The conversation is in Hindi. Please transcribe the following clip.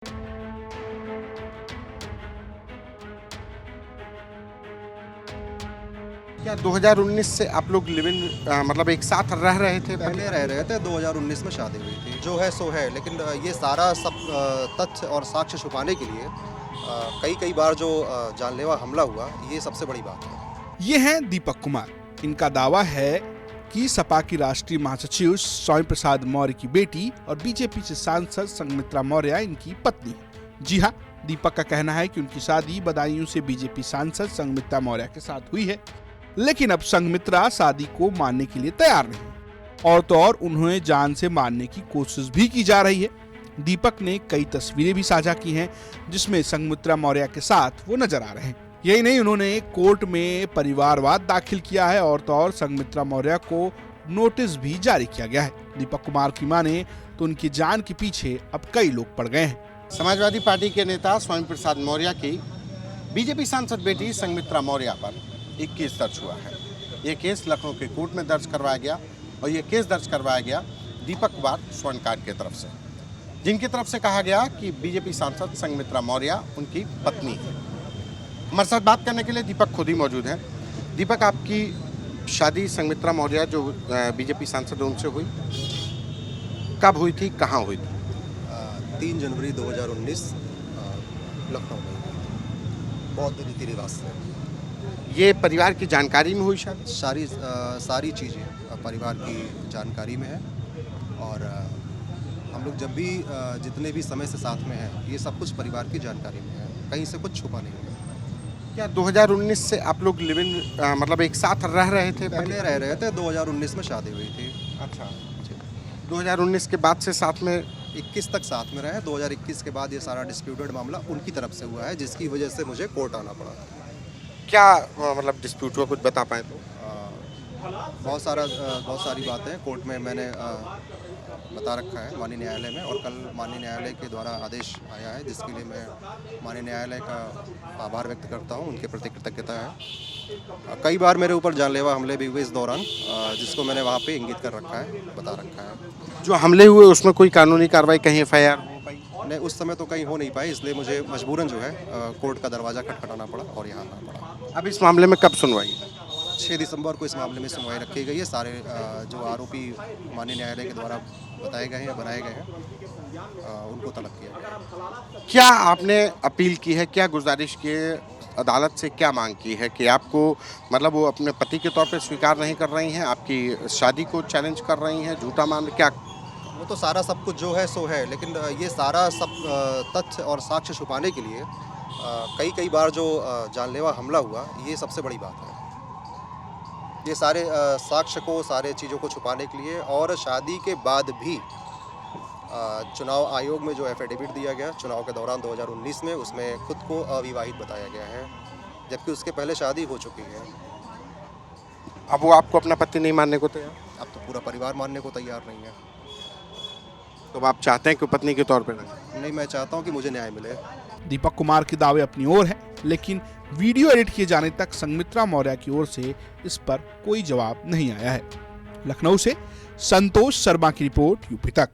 क्या 2019 से आप लोग लिव इन मतलब एक साथ रह रहे थे? पहले रह रहे थे, 2019 में शादी हुई थी। जो है सो है, लेकिन ये सारा सब तथ्य और साक्ष्य छुपाने के लिए कई बार जो जानलेवा हमला हुआ, ये सबसे बड़ी बात है। ये हैं दीपक कुमार। इनका दावा है कि सपा की राष्ट्रीय महासचिव स्वामी प्रसाद मौर्य की बेटी और बीजेपी से सांसद संघमित्रा मौर्य इनकी पत्नी है। जी हाँ, दीपक का कहना है कि उनकी शादी बदायूं से बीजेपी सांसद संघमित्रा मौर्य के साथ हुई है, लेकिन अब संघमित्रा शादी को मानने के लिए तैयार नहीं और तो और उन्हें जान से मारने की कोशिश भी की जा रही है। दीपक ने कई तस्वीरें भी साझा की हैं जिसमें संघमित्रा मौर्य के साथ वो नजर आ रहे हैं। यही नहीं, उन्होंने कोर्ट में परिवारवाद दाखिल किया है और तो और संघमित्रा मौर्य को नोटिस भी जारी किया गया है। दीपक कुमार की माने तो उनकी जान के पीछे अब कई लोग पड़ गए हैं। समाजवादी पार्टी के नेता स्वामी प्रसाद मौर्य की बीजेपी सांसद बेटी संघमित्रा मौर्य पर एक केस दर्ज हुआ है। ये केस लखनऊ के कोर्ट में दर्ज करवाया गया और ये केस दर्ज करवाया गया दीपक कुमार स्वर्णकार की तरफ से, जिनकी तरफ से कहा गया कि बीजेपी सांसद संघमित्रा मौर्य उनकी पत्नी है। हमारे साथ बात करने के लिए दीपक खुद ही मौजूद हैं। दीपक, आपकी शादी संघमित्रा मौर्य जो बीजेपी सांसद उनसे हुई, कब हुई थी, कहाँ हुई थी? 3 जनवरी 2019 लखनऊ में, बौद्ध रीति रिवाज से। ये परिवार की जानकारी में हुई शादी? सारी चीज़ें परिवार की जानकारी में है और हम लोग जब भी जितने भी समय से साथ में हैं, ये सब कुछ परिवार की जानकारी में है, कहीं से कुछ छुपा नहीं है। क्या 2019 से आप लोग लिव इन मतलब एक साथ रह रहे थे? पहले रह रहे थे, 2019 में शादी हुई थी। अच्छा, 2019 के बाद से साथ में 21 तक साथ में रहे। 2021 के बाद ये सारा डिस्प्यूटेड मामला उनकी तरफ से हुआ है, जिसकी वजह से मुझे कोर्ट आना पड़ा। क्या मतलब डिस्प्यूट हुआ, कुछ बता पाए तो? बहुत सारी बातें कोर्ट में मैंने बता रखा है माननीय न्यायालय में, और कल माननीय न्यायालय के द्वारा आदेश आया है, जिसके लिए मैं माननीय न्यायालय का आभार व्यक्त करता हूं, उनके प्रति कृतज्ञता है। कई बार मेरे ऊपर जानलेवा हमले भी हुए इस दौरान, जिसको मैंने वहाँ पे इंगित कर रखा है, बता रखा है। जो हमले हुए उसमें कोई कानूनी कार्रवाई, कहीं FIR हो पाई? नहीं, उस समय तो कहीं हो नहीं पाई, इसलिए मुझे मजबूरन जो है कोर्ट का दरवाज़ा खटखटाना पड़ा और यहाँ आना पड़ा। अब इस मामले में कब सुनवाई? 6 दिसंबर को इस मामले में सुनवाई रखी गई है। सारे जो आरोपी माननीय न्यायालय के द्वारा बताए गए हैं या बनाए गए हैं, उनको तलब किया गया। क्या आपने अपील की है, क्या गुजारिश की है, अदालत से क्या मांग की है कि आपको मतलब वो अपने पति के तौर पे स्वीकार नहीं कर रही हैं, आपकी शादी को चैलेंज कर रही हैं, झूठा मान, क्या? वो तो सारा सब कुछ जो है सो है, लेकिन ये सारा सब तथ्य और साक्ष्य छुपाने के लिए कई बार जो जानलेवा हमला हुआ, ये सबसे बड़ी बात है। ये सारे साक्ष्य को, सारे चीज़ों को छुपाने के लिए, और शादी के बाद भी चुनाव आयोग में जो एफिडेविट दिया गया चुनाव के दौरान 2019 में, उसमें खुद को अविवाहित बताया गया है, जबकि उसके पहले शादी हो चुकी है। अब वो आपको अपना पति नहीं मानने को तैयार? अब तो पूरा परिवार मानने को तैयार नहीं है। तो आप चाहते हैं कि पत्नी के तौर पे रहें? नहीं, मैं चाहता हूं कि मुझे न्याय मिले। दीपक कुमार के दावे अपनी ओर है, लेकिन वीडियो एडिट किए जाने तक संघमित्रा मौर्य की ओर से इस पर कोई जवाब नहीं आया है। लखनऊ से संतोष शर्मा की रिपोर्ट, यूपी तक।